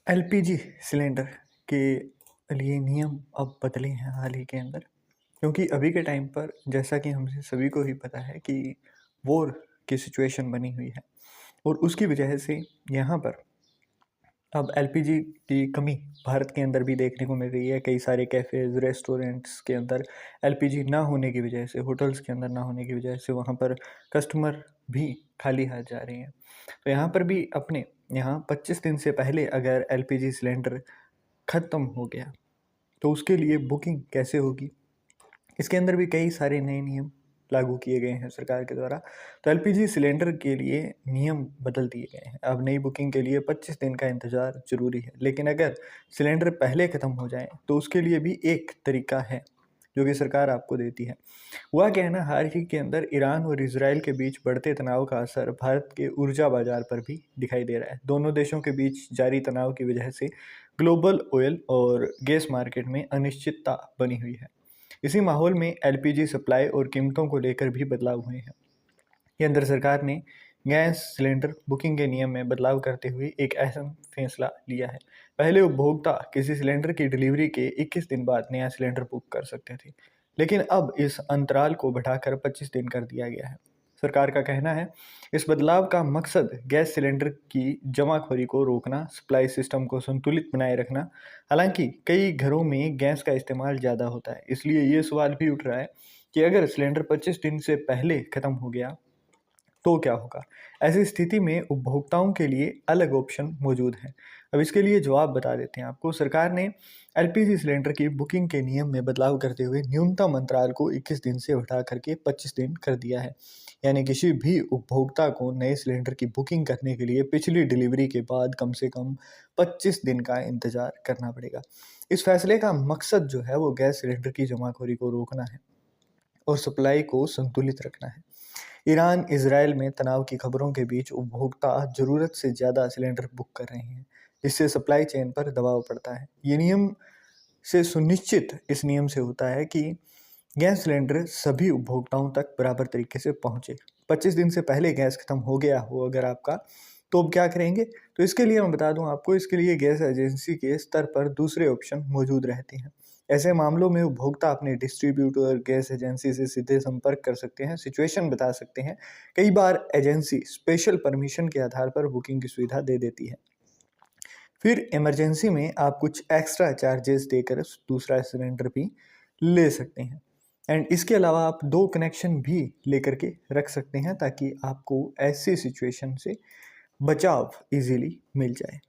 LPG cylinder के लिए नियम अब बदले हैं हाल ही के अंदर, क्योंकि अभी के टाइम पर जैसा कि हम सभी को ही पता है कि वॉर की सिचुएशन बनी हुई है और उसकी वजह से यहाँ पर अब एलपीजी की कमी भारत के अंदर भी देखने को मिल रही है। कई सारे कैफ़ेज़, रेस्टोरेंट्स के अंदर एलपीजी ना होने की वजह से, होटल्स के अंदर ना होने की वजह से वहाँ पर कस्टमर भी खाली हाथ जा रहे हैं। तो यहाँ पर भी अपने यहाँ 25 दिन से पहले अगर एलपीजी सिलेंडर ख़त्म हो गया तो उसके लिए बुकिंग कैसे होगी? इसके अंदर भी कई सारे नए नियम लागू किए गए हैं सरकार के द्वारा। तो एलपीजी सिलेंडर के लिए नियम बदल दिए गए हैं। अब नई बुकिंग के लिए 25 दिन का इंतज़ार ज़रूरी है, लेकिन अगर सिलेंडर पहले ख़त्म हो जाए तो उसके लिए भी एक तरीका है जो कि सरकार आपको देती है। हुआ क्या है ना, हाल ही के अंदर ईरान और इजराइल के बीच बढ़ते तनाव का असर भारत के ऊर्जा बाजार पर भी दिखाई दे रहा है। दोनों देशों के बीच जारी तनाव की वजह से ग्लोबल ऑयल और गैस मार्केट में अनिश्चितता बनी हुई है। इसी माहौल में एलपीजी सप्लाई और कीमतों को लेकर भी बदलाव हुए हैं। केंद्र सरकार ने गैस सिलेंडर बुकिंग के नियम में बदलाव करते हुए एक अहम फैसला लिया है। पहले उपभोक्ता किसी सिलेंडर की डिलीवरी के 21 दिन बाद नया सिलेंडर बुक कर सकते थे, लेकिन अब इस अंतराल को बढ़ाकर 25 दिन कर दिया गया है। सरकार का कहना है इस बदलाव का मकसद गैस सिलेंडर की जमाखोरी को रोकना, सप्लाई सिस्टम को संतुलित बनाए रखना। हालांकि कई घरों में गैस का इस्तेमाल ज़्यादा होता है, इसलिए ये सवाल भी उठ रहा है कि अगर सिलेंडर 25 दिन से पहले ख़त्म हो गया तो क्या होगा? ऐसी स्थिति में उपभोक्ताओं के लिए अलग ऑप्शन मौजूद हैं। अब इसके लिए जवाब बता देते हैं आपको। सरकार ने एलपीजी सिलेंडर की बुकिंग के नियम में बदलाव करते हुए न्यूनतम अंतराल को 21 दिन से बढ़ा करके 25 दिन कर दिया है। यानी किसी भी उपभोक्ता को नए सिलेंडर की बुकिंग करने के लिए पिछली डिलीवरी के बाद कम से कम 25 दिन का इंतजार करना पड़ेगा। इस फैसले का मकसद जो है वो गैस सिलेंडर की जमाखोरी को रोकना है और सप्लाई को संतुलित रखना है। ईरान इजराइल में तनाव की खबरों के बीच उपभोक्ता ज़रूरत से ज़्यादा सिलेंडर बुक कर रहे हैं, जिससे सप्लाई चेन पर दबाव पड़ता है। ये नियम से सुनिश्चित इस नियम से होता है कि गैस सिलेंडर सभी उपभोक्ताओं तक बराबर तरीके से पहुंचे। 25 दिन से पहले गैस खत्म हो गया हो अगर आपका, तो अब क्या करेंगे? तो इसके लिए मैं बता दूं आपको, इसके लिए गैस एजेंसी के स्तर पर दूसरे ऑप्शन मौजूद रहते हैं। ऐसे मामलों में उपभोक्ता अपने डिस्ट्रीब्यूटर गैस एजेंसी से सीधे संपर्क कर सकते हैं, सिचुएशन बता सकते हैं। कई बार एजेंसी स्पेशल परमिशन के आधार पर बुकिंग की सुविधा दे देती है। फिर इमरजेंसी में आप कुछ एक्स्ट्रा चार्जेस देकर दूसरा सिलेंडर भी ले सकते हैं। एंड इसके अलावा आप 2 कनेक्शन भी लेकर के रख सकते हैं ताकि आपको ऐसी सिचुएशन से बचाव इजीली मिल जाए।